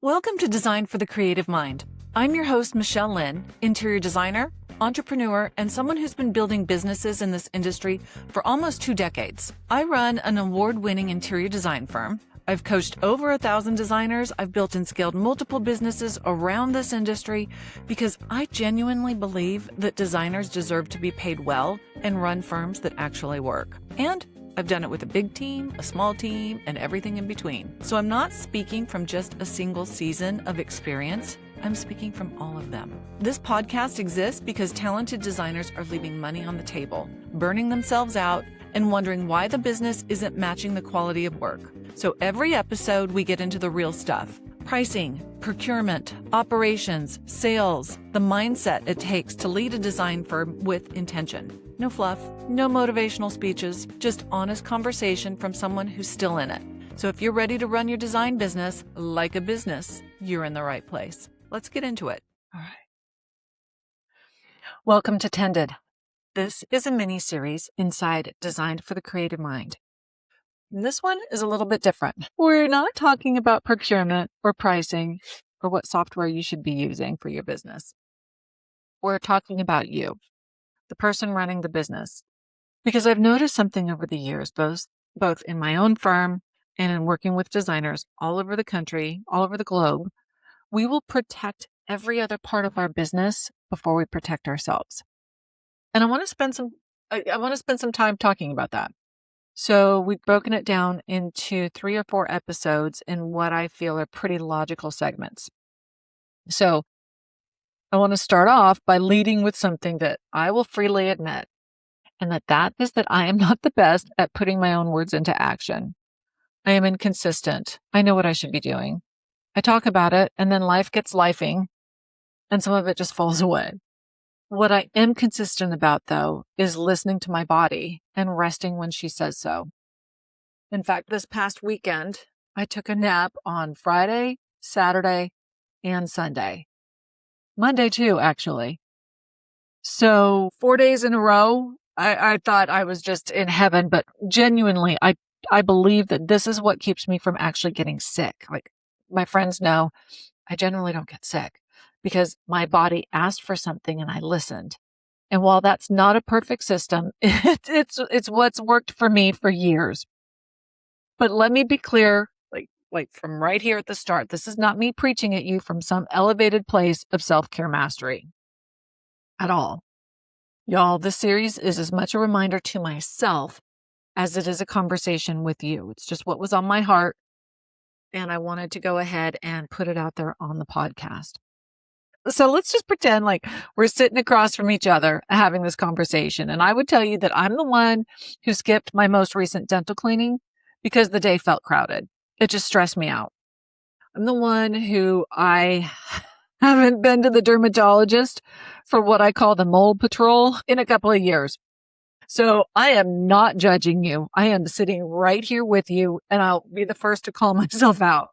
Welcome to Design for the Creative Mind. I'm your host, Lynne, interior designer, entrepreneur, and someone who's been building businesses in this industry for almost 2 decades. I run an award-winning interior design firm. I've coached over 1,000 designers. I've built and scaled multiple businesses around this industry because I genuinely believe that designers deserve to be paid well and run firms that actually work. And I've done it with a big team, a small team, and everything in between. So I'm not speaking from just a single season of experience. I'm speaking from all of them. This podcast exists because talented designers are leaving money on the table, burning themselves out, and wondering why the business isn't matching the quality of work. So every episode, we get into the real stuff. Pricing, procurement, operations, sales, the mindset it takes to lead a design firm with intention. No fluff, no motivational speeches, just honest conversation from someone who's still in it. So if you're ready to run your design business like a business, you're in the right place. Let's get into it. All right. Welcome to Tended. This is a mini-series inside Designed for the Creative Mind. And this one is a little bit different. We're not talking about procurement or pricing or what software you should be using for your business. We're talking about you, the person running the business. Because I've noticed something over the years, both in my own firm and in working with designers all over the country, all over the globe, we will protect every other part of our business before we protect ourselves. And I want to spend some time talking about that. So we've broken it down into 3 or 4 episodes in what I feel are pretty logical segments. So I want to start off by leading with something that I will freely admit, and that is that I am not the best at putting my own words into action. I am inconsistent. I know what I should be doing. I talk about it, and then life gets lifing, and some of it just falls away. What I am consistent about, though, is listening to my body and resting when she says so. In fact, this past weekend, I took a nap on Friday, Saturday, and Sunday. Monday, too, actually. So 4 days in a row, I thought I was just in heaven, but genuinely, I believe that this is what keeps me from actually getting sick. Like my friends know, I generally don't get sick because my body asked for something and I listened. And while that's not a perfect system, it's what's worked for me for years. But let me be clear, like from right here at the start, this is not me preaching at you from some elevated place of self-care mastery at all. Y'all, this series is as much a reminder to myself as it is a conversation with you. It's just what was on my heart, and I wanted to go ahead and put it out there on the podcast. So let's just pretend like we're sitting across from each other having this conversation. And I would tell you that I'm the one who skipped my most recent dental cleaning because the day felt crowded. It just stressed me out. I'm the one who I haven't been to the dermatologist for what I call the mold patrol in a couple of years. So I am not judging you. I am sitting right here with you, and I'll be the first to call myself out.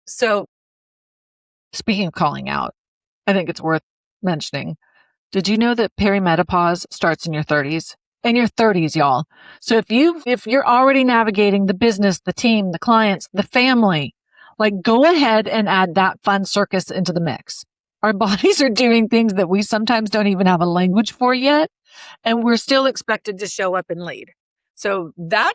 So speaking of calling out, I think it's worth mentioning. Did you know that perimenopause starts in your 30s? In your 30s, y'all. So if you're already navigating the business, the team, the clients, the family, like go ahead and add that fun circus into the mix. Our bodies are doing things that we sometimes don't even have a language for yet, and we're still expected to show up and lead. So that,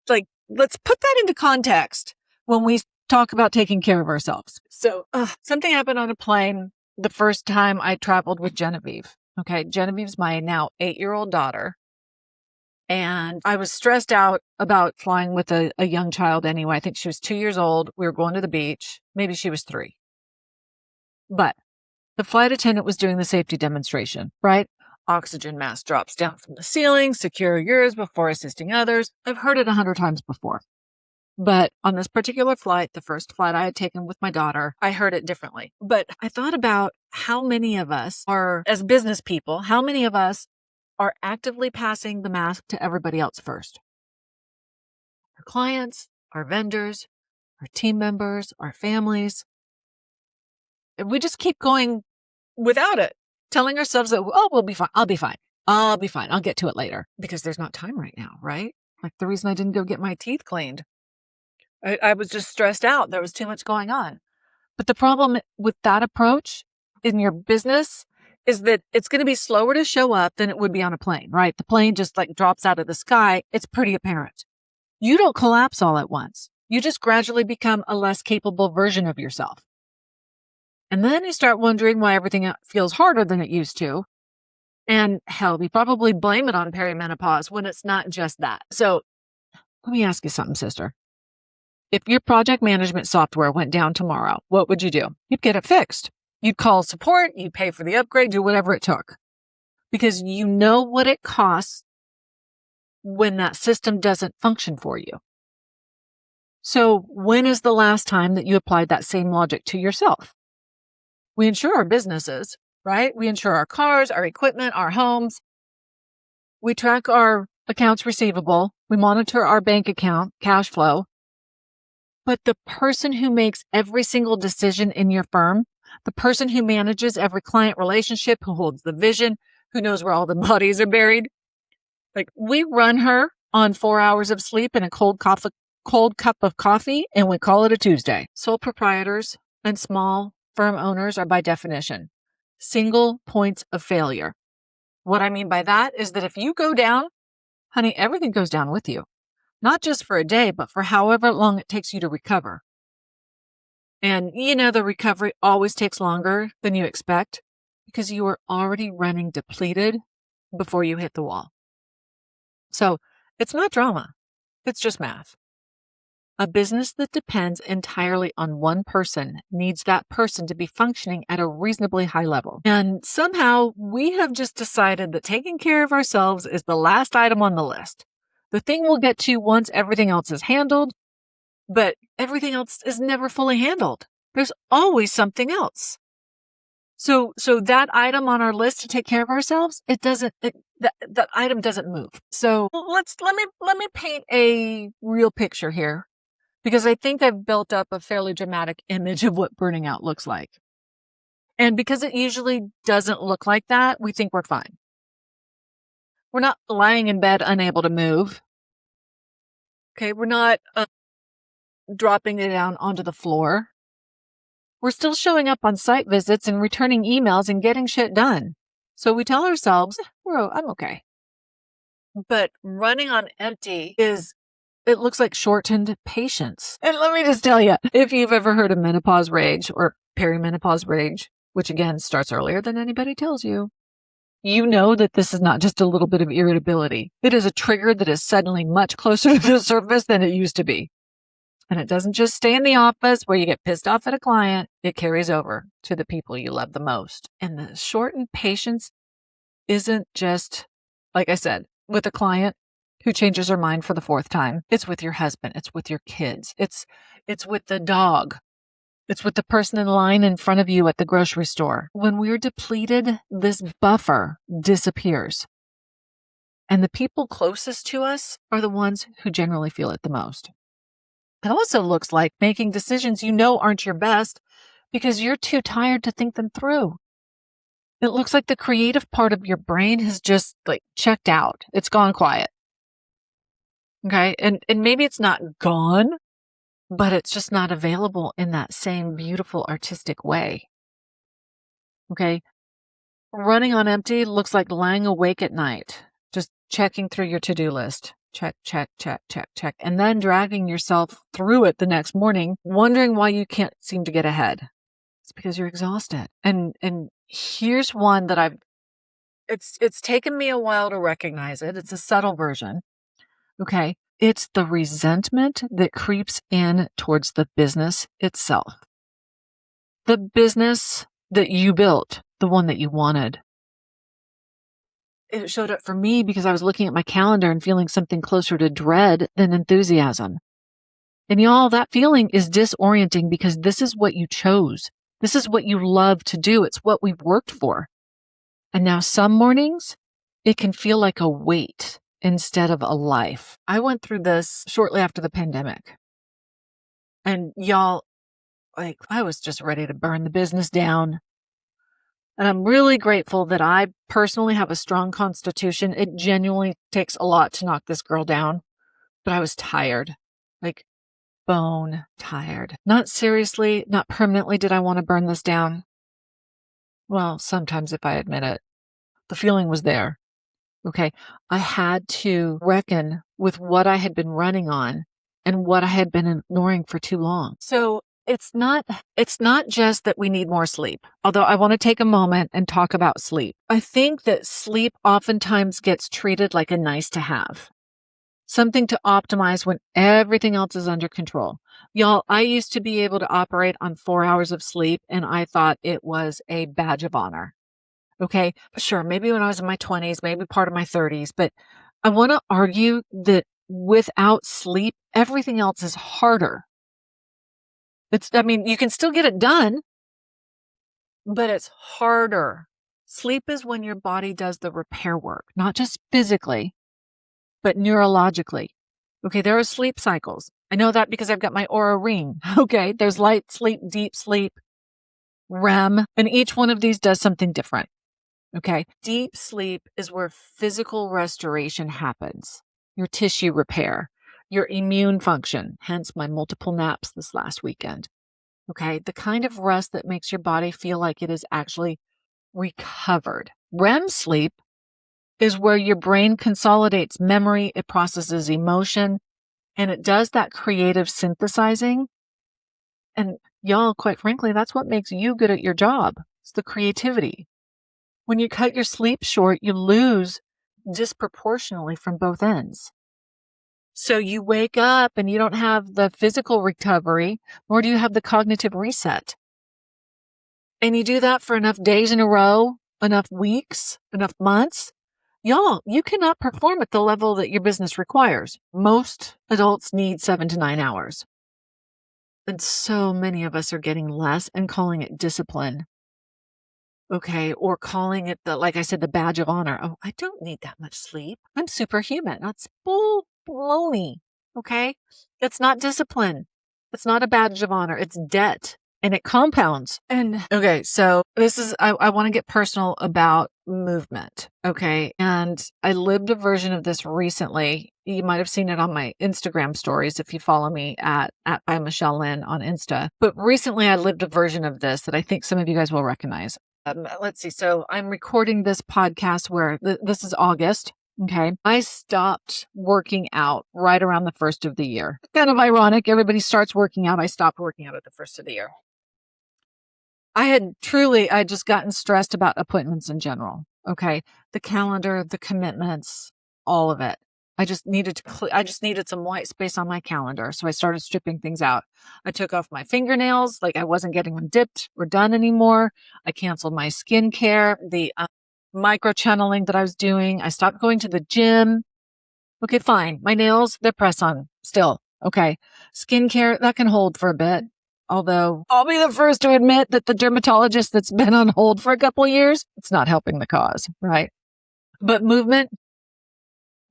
let's put that into context when we talk about taking care of ourselves. So something happened on a plane the first time I traveled with Genevieve. Okay, Genevieve's my now 8-year-old daughter. And I was stressed out about flying with a young child anyway. I think she was 2 years old. We were going to the beach. Maybe she was 3. But the flight attendant was doing the safety demonstration, right? Oxygen mask drops down from the ceiling. Secure yours before assisting others. I've heard it 100 times before. But on this particular flight, the first flight I had taken with my daughter, I heard it differently. But I thought about how many of us are, as business people, how many of us are actively passing the mask to everybody else first? Our clients, our vendors, our team members, our families. And we just keep going without it, telling ourselves that, oh, we'll be fine. I'll be fine. I'll be fine. I'll get to it later because there's not time right now, right? Like the reason I didn't go get my teeth cleaned. I was just stressed out. There was too much going on. But the problem with that approach in your business is that it's going to be slower to show up than it would be on a plane, right? The plane just like drops out of the sky. It's pretty apparent. You don't collapse all at once. You just gradually become a less capable version of yourself. And then you start wondering why everything feels harder than it used to. And hell, we probably blame it on perimenopause when it's not just that. So let me ask you something, sister. If your project management software went down tomorrow, what would you do? You'd get it fixed. You'd call support, you'd pay for the upgrade, do whatever it took. Because you know what it costs when that system doesn't function for you. So when is the last time that you applied that same logic to yourself? We insure our businesses, right? We insure our cars, our equipment, our homes. We track our accounts receivable. We monitor our bank account, cash flow. But the person who makes every single decision in your firm, the person who manages every client relationship, who holds the vision, who knows where all the bodies are buried, like we run her on 4 hours of sleep and a cold cup of coffee, and we call it a Tuesday. Sole proprietors and small firm owners are by definition single points of failure. What I mean by that is that if you go down, honey, everything goes down with you. Not just for a day, but for however long it takes you to recover. And the recovery always takes longer than you expect because you are already running depleted before you hit the wall. So it's not drama. It's just math. A business that depends entirely on one person needs that person to be functioning at a reasonably high level. And somehow we have just decided that taking care of ourselves is the last item on the list. The thing we'll get to once everything else is handled, but everything else is never fully handled. There's always something else. So that item on our list to take care of ourselves, that item doesn't move. So let me paint a real picture here, because I think I've built up a fairly dramatic image of what burning out looks like. And because it usually doesn't look like that, we think we're fine. We're not lying in bed unable to move. Okay, we're not dropping it down onto the floor. We're still showing up on site visits and returning emails and getting shit done. So we tell ourselves, I'm okay. But running on empty it looks like shortened patience. And let me just tell you, if you've ever heard of menopause rage or perimenopause rage, which again starts earlier than anybody tells you, you know that this is not just a little bit of irritability. It is a trigger that is suddenly much closer to the surface than it used to be. And it doesn't just stay in the office where you get pissed off at a client. It carries over to the people you love the most. And the shortened patience isn't just, like I said, with a client who changes her mind for the 4th time. It's with your husband. It's with your kids. It's with the dog. It's with the person in line in front of you at the grocery store. When we're depleted, this buffer disappears. And the people closest to us are the ones who generally feel it the most. It also looks like making decisions aren't your best because you're too tired to think them through. It looks like the creative part of your brain has just checked out. It's gone quiet. Okay. And maybe it's not gone, but it's just not available in that same beautiful artistic way. Okay. Running on empty looks like lying awake at night, just checking through your to-do list. Check, check, check, check, check. And then dragging yourself through it the next morning, wondering why you can't seem to get ahead. It's because you're exhausted. And here's one that it's taken me a while to recognize it. It's a subtle version. Okay. It's the resentment that creeps in towards the business itself. The business that you built, the one that you wanted. It showed up for me because I was looking at my calendar and feeling something closer to dread than enthusiasm. And y'all, that feeling is disorienting because this is what you chose. This is what you love to do. It's what we've worked for. And now some mornings, it can feel like a weight instead of a life. I went through this shortly after the pandemic. And y'all, I was just ready to burn the business down. And I'm really grateful that I personally have a strong constitution. It genuinely takes a lot to knock this girl down. But I was tired. bone tired. Not seriously, not permanently did I want to burn this down. Well, sometimes if I admit it, the feeling was there. Okay. I had to reckon with what I had been running on and what I had been ignoring for too long. So it's not just that we need more sleep, although I want to take a moment and talk about sleep. I think that sleep oftentimes gets treated like a nice to have, something to optimize when everything else is under control. Y'all, I used to be able to operate on 4 hours of sleep, and I thought it was a badge of honor. Okay, sure, maybe when I was in my 20s, maybe part of my 30s, but I want to argue that without sleep, everything else is harder. You can still get it done, but it's harder. Sleep is when your body does the repair work, not just physically, but neurologically. Okay, there are sleep cycles. I know that because I've got my Aura ring. Okay, there's light sleep, deep sleep, REM, and each one of these does something different. Okay, deep sleep is where physical restoration happens, your tissue repair, your immune function, hence my multiple naps this last weekend. Okay, the kind of rest that makes your body feel like it is actually recovered. REM sleep is where your brain consolidates memory, it processes emotion, and it does that creative synthesizing. And y'all, quite frankly, that's what makes you good at your job. It's the creativity. When you cut your sleep short, you lose disproportionately from both ends. So you wake up and you don't have the physical recovery, nor do you have the cognitive reset. And you do that for enough days in a row, enough weeks, enough months, y'all, you cannot perform at the level that your business requires. Most adults need 7 to 9 hours. And so many of us are getting less and calling it discipline. Okay, or calling it like I said, the badge of honor. Oh, I don't need that much sleep. I'm superhuman. That's bull baloney. Okay, it's not discipline. It's not a badge of honor. It's debt, and it compounds. And okay, so I want to get personal about movement. Okay, and I lived a version of this recently. You might have seen it on my Instagram stories if you follow me at by Michelle Lynne on Insta. But recently, I lived a version of this that I think some of you guys will recognize. Let's see. So I'm recording this podcast where this is August. Okay. I stopped working out right around the first of the year. Kind of ironic. Everybody starts working out. I stopped working out at the first of the year. I just gotten stressed about appointments in general. Okay. The calendar, the commitments, all of it. I just needed some white space on my calendar. So I started stripping things out. I took off my fingernails. Like I wasn't getting them dipped or done anymore. I canceled my skincare, the micro channeling that I was doing. I stopped going to the gym. Okay, fine. My nails, they're press on still. Okay. Skincare, that can hold for a bit. Although I'll be the first to admit that the dermatologist that's been on hold for a couple of years, it's not helping the cause, right? But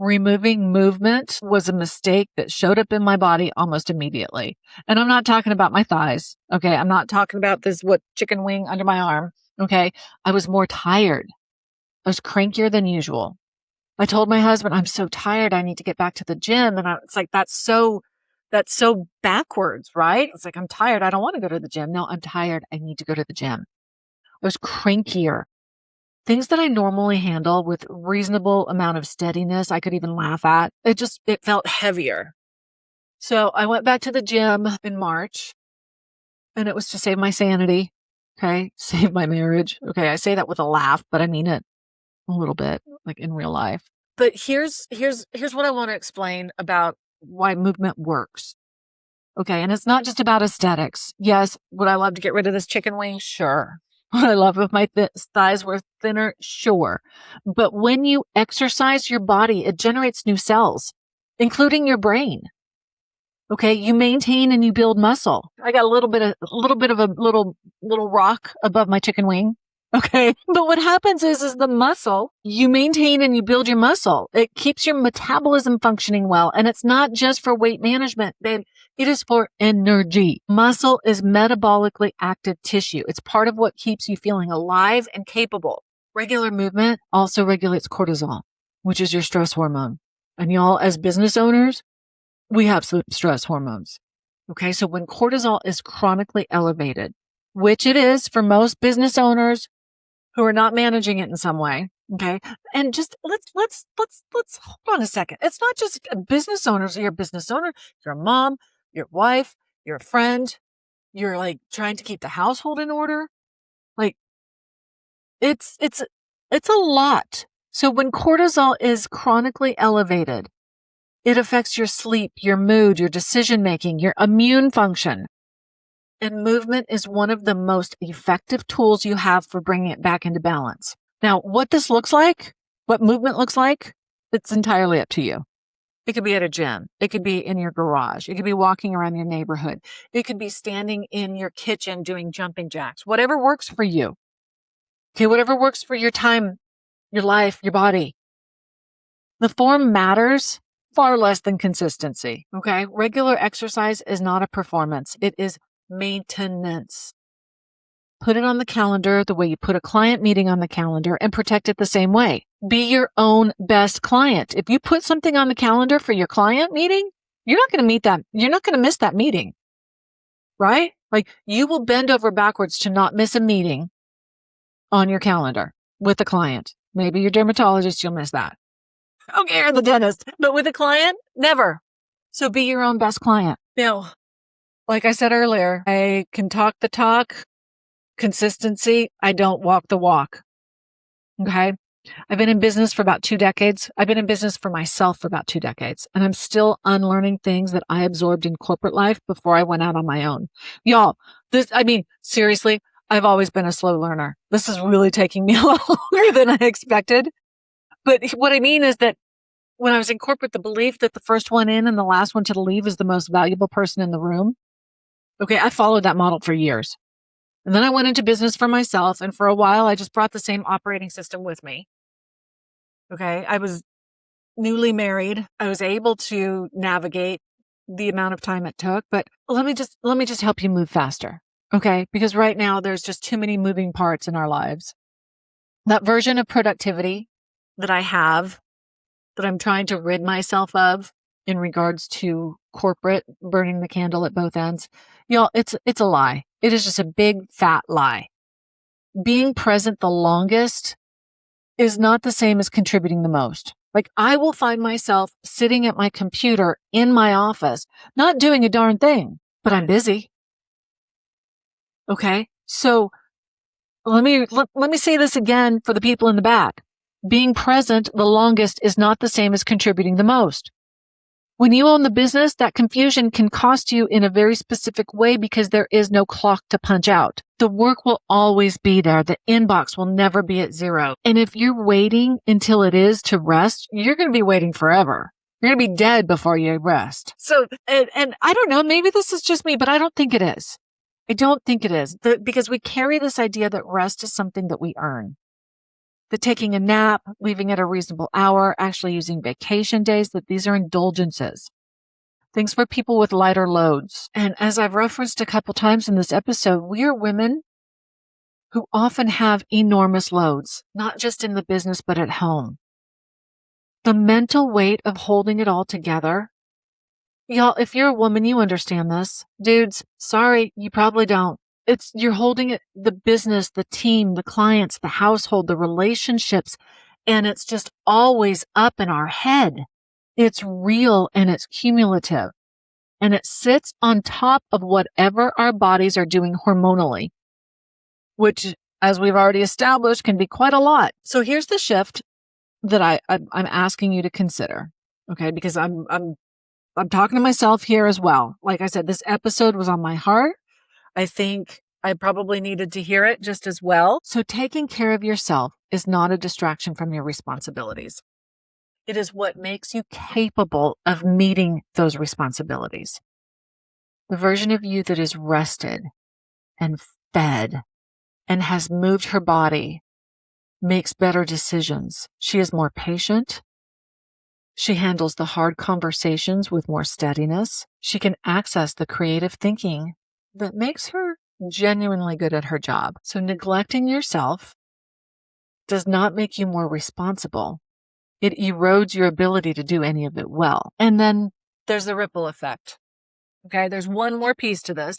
removing movement was a mistake that showed up in my body almost immediately. And I'm not talking about my thighs. Okay. I'm not talking about this, chicken wing under my arm. Okay. I was more tired. I was crankier than usual. I told my husband, I'm so tired. I need to get back to the gym. And it's like, that's so backwards, right? It's like, I'm tired. I don't want to go to the gym. No, I'm tired. I need to go to the gym. I was crankier. Things that I normally handle with reasonable amount of steadiness, I could even laugh at. It felt heavier. So I went back to the gym in March, and it was to save my sanity. Okay. Save my marriage. Okay. I say that with a laugh, but I mean it a little bit, like in real life. But here's what I want to explain about why movement works. Okay. And it's not just about aesthetics. Yes. Would I love to get rid of this chicken wing? Sure. Would I love if my thighs were thinner? Sure. But when you exercise your body, it generates new cells, including your brain. Okay. You maintain and you build muscle. I got a little bit of a little rock above my chicken wing. Okay. But what happens is the muscle, you maintain and you build your muscle. It keeps your metabolism functioning well. And it's not just for weight management, babe. It is for energy. Muscle is metabolically active tissue. It's part of what keeps you feeling alive and capable. Regular movement also regulates cortisol, which is your stress hormone. And y'all, as business owners, we have stress hormones. Okay, so when cortisol is chronically elevated, which it is for most business owners who are not managing it in some way, okay? And just let's hold on a second. It's not just business owners. You're a business owner, you're a mom, your wife, you're a friend, you're like trying to keep the household in order. Like it's a lot. So when cortisol is chronically elevated, it affects your sleep, your mood, your decision making, your immune function. And movement is one of the most effective tools you have for bringing it back into balance. Now, what this looks like, what movement looks like, it's entirely up to you. It could be at a gym. It could be in your garage. It could be walking around your neighborhood. It could be standing in your kitchen doing jumping jacks. Whatever works for you. Okay, whatever works for your time, your life, your body. The form matters far less than consistency. Okay, regular exercise is not a performance. It is maintenance. Put it on the calendar the way you put a client meeting on the calendar and protect it the same way. Be your own best client. If you put something on the calendar for your client meeting, you're not going to meet that. You're not going to miss that meeting, right? Like you will bend over backwards to not miss a meeting on your calendar with a client. Maybe your dermatologist, you'll miss that. Okay, or the dentist, but with a client, never. So be your own best client. Now, like I said earlier, I can talk the talk. Consistency, I don't walk the walk. Okay. I've been in business for about 2 decades. I've been in business for myself for about 2 decades, and I'm still unlearning things that I absorbed in corporate life before I went out on my own. Y'all, seriously, I've always been a slow learner. This is really taking me a lot longer than I expected. But what I mean is that when I was in corporate, the belief that the first one in and the last one to leave is the most valuable person in the room. Okay. I followed that model for years. And then I went into business for myself. And for a while, I just brought the same operating system with me. Okay. I was newly married. I was able to navigate the amount of time it took, but let me just help you move faster. Okay. Because right now there's just too many moving parts in our lives. That version of productivity that I have, that I'm trying to rid myself of in regards to corporate burning the candle at both ends, y'all, it's a lie. It is just a big fat lie. Being present the longest is not the same as contributing the most. Like I will find myself sitting at my computer in my office, not doing a darn thing, but I'm busy. Okay. So let me say this again for the people in the back. Being present the longest is not the same as contributing the most. When you own the business, that confusion can cost you in a very specific way because there is no clock to punch out. The work will always be there. The inbox will never be at zero. And if you're waiting until it is to rest, you're going to be waiting forever. You're going to be dead before you rest. So, and I don't know, maybe this is just me, but I don't think it is. I don't think it is because we carry this idea that rest is something that we earn. That taking a nap, leaving at a reasonable hour, actually using vacation days, that these are indulgences. Things for people with lighter loads. And as I've referenced a couple times in this episode, we are women who often have enormous loads, not just in the business, but at home. The mental weight of holding it all together. Y'all, if you're a woman, you understand this. Dudes, sorry, you probably don't. You're holding it, the business, the team, the clients, the household, the relationships, and it's just always up in our head. It's real and it's cumulative, and it sits on top of whatever our bodies are doing hormonally, which, as we've already established, can be quite a lot. So here's the shift that I'm asking you to consider. Okay. Because I'm talking to myself here as well. Like I said, this episode was on my heart. I think I probably needed to hear it just as well. So taking care of yourself is not a distraction from your responsibilities. It is what makes you capable of meeting those responsibilities. The version of you that is rested and fed and has moved her body makes better decisions. She is more patient. She handles the hard conversations with more steadiness. She can access the creative thinking that makes her genuinely good at her job. So neglecting yourself does not make you more responsible. It erodes your ability to do any of it well. And then there's the ripple effect. Okay, there's one more piece to this.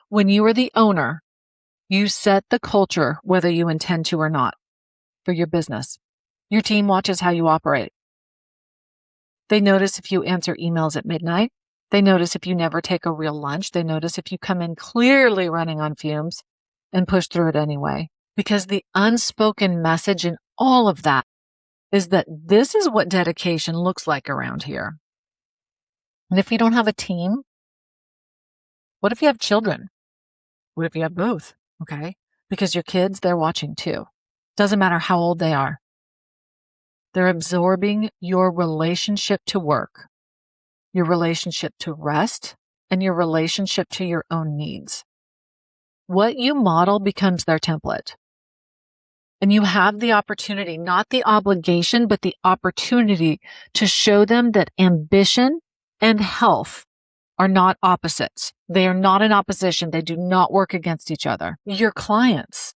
When you are the owner, you set the culture, whether you intend to or not, for your business. Your team watches how you operate. They notice if you answer emails at midnight. They notice if you never take a real lunch. They notice if you come in clearly running on fumes and push through it anyway. Because the unspoken message in all of that is that this is what dedication looks like around here. And if you don't have a team, what if you have children? What if you have both? Okay. Because your kids, they're watching too. Doesn't matter how old they are. They're absorbing your relationship to work, your relationship to rest, and your relationship to your own needs. What you model becomes their template. And you have the opportunity, not the obligation, but the opportunity to show them that ambition and health are not opposites. They are not in opposition. They do not work against each other. Your clients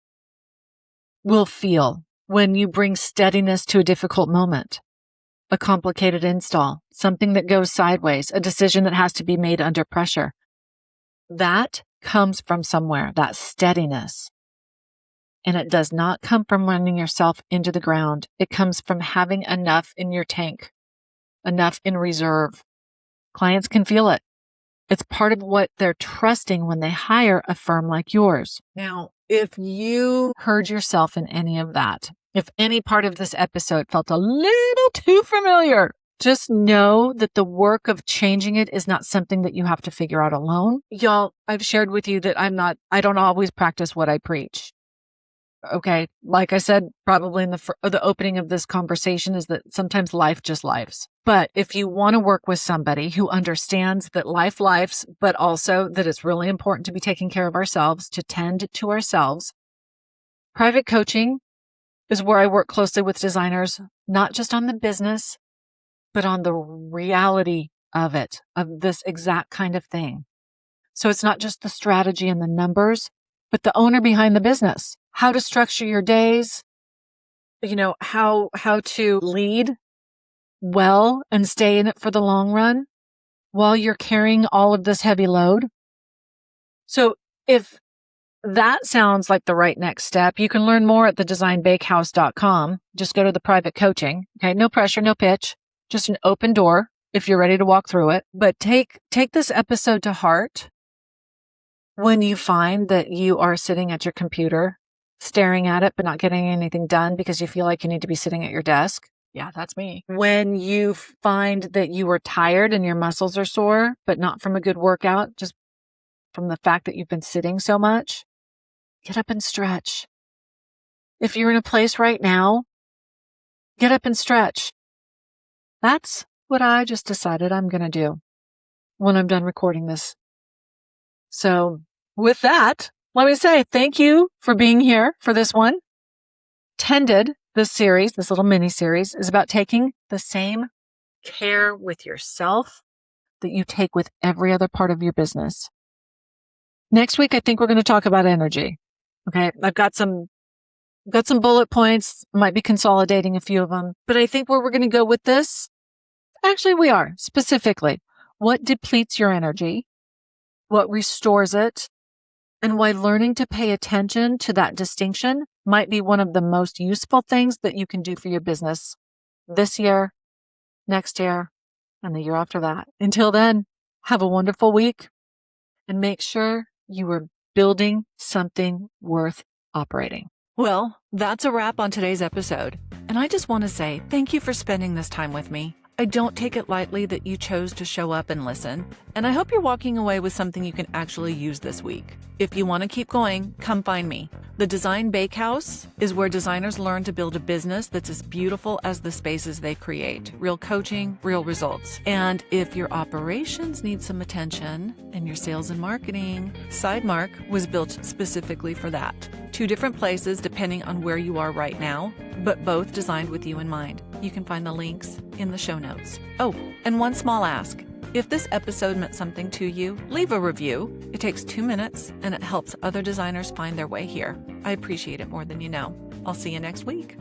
will feel when you bring steadiness to a difficult moment, a complicated install, something that goes sideways, a decision that has to be made under pressure. That comes from somewhere, that steadiness. And it does not come from running yourself into the ground. It comes from having enough in your tank, enough in reserve. Clients can feel it. It's part of what they're trusting when they hire a firm like yours. Now, if you heard yourself in any of that, if any part of this episode felt a little too familiar, just know that the work of changing it is not something that you have to figure out alone. Y'all, I've shared with you that I don't always practice what I preach. Okay. Like I said, probably in the opening of this conversation is that sometimes life just lives. But if you want to work with somebody who understands that life lives, but also that it's really important to be taking care of ourselves, to tend to ourselves, private coaching is where I work closely with designers, not just on the business, but on the reality of it, of this exact kind of thing. So it's not just the strategy and the numbers, but the owner behind the business. How to structure your days, how to lead well and stay in it for the long run while you're carrying all of this heavy load. So if that sounds like the right next step, you can learn more at thedesignbakehouse.com. Just go to the private coaching. Okay. No pressure, no pitch, just an open door if you're ready to walk through it. But take this episode to heart when you find that you are sitting at your computer, staring at it, but not getting anything done because you feel like you need to be sitting at your desk. Yeah, that's me. When you find that you are tired and your muscles are sore, but not from a good workout, just from the fact that you've been sitting so much, get up and stretch. If you're in a place right now, get up and stretch. That's what I just decided I'm going to do when I'm done recording this. So with that, let me say thank you for being here for this one. Tended, this series, this little mini series, is about taking the same care with yourself that you take with every other part of your business. Next week, I think we're going to talk about energy. Okay. I've got some bullet points, might be consolidating a few of them, but I think where we're going to go with this, actually we are specifically what depletes your energy, what restores it, and why learning to pay attention to that distinction might be one of the most useful things that you can do for your business this year, next year, and the year after that. Until then, have a wonderful week and make sure you are building something worth operating. Well, that's a wrap on today's episode. And I just want to say thank you for spending this time with me. I don't take it lightly that you chose to show up and listen, and I hope you're walking away with something you can actually use this week. If you want to keep going, come find me. The Design Bakehouse is where designers learn to build a business that's as beautiful as the spaces they create. Real coaching, real results. And if your operations need some attention and your sales and marketing, Sidemark was built specifically for that. 2 different places depending on where you are right now, but both designed with you in mind. You can find the links in the show notes. Oh, and one small ask. If this episode meant something to you, leave a review. It takes 2 minutes and it helps other designers find their way here. I appreciate it more than you know. I'll see you next week.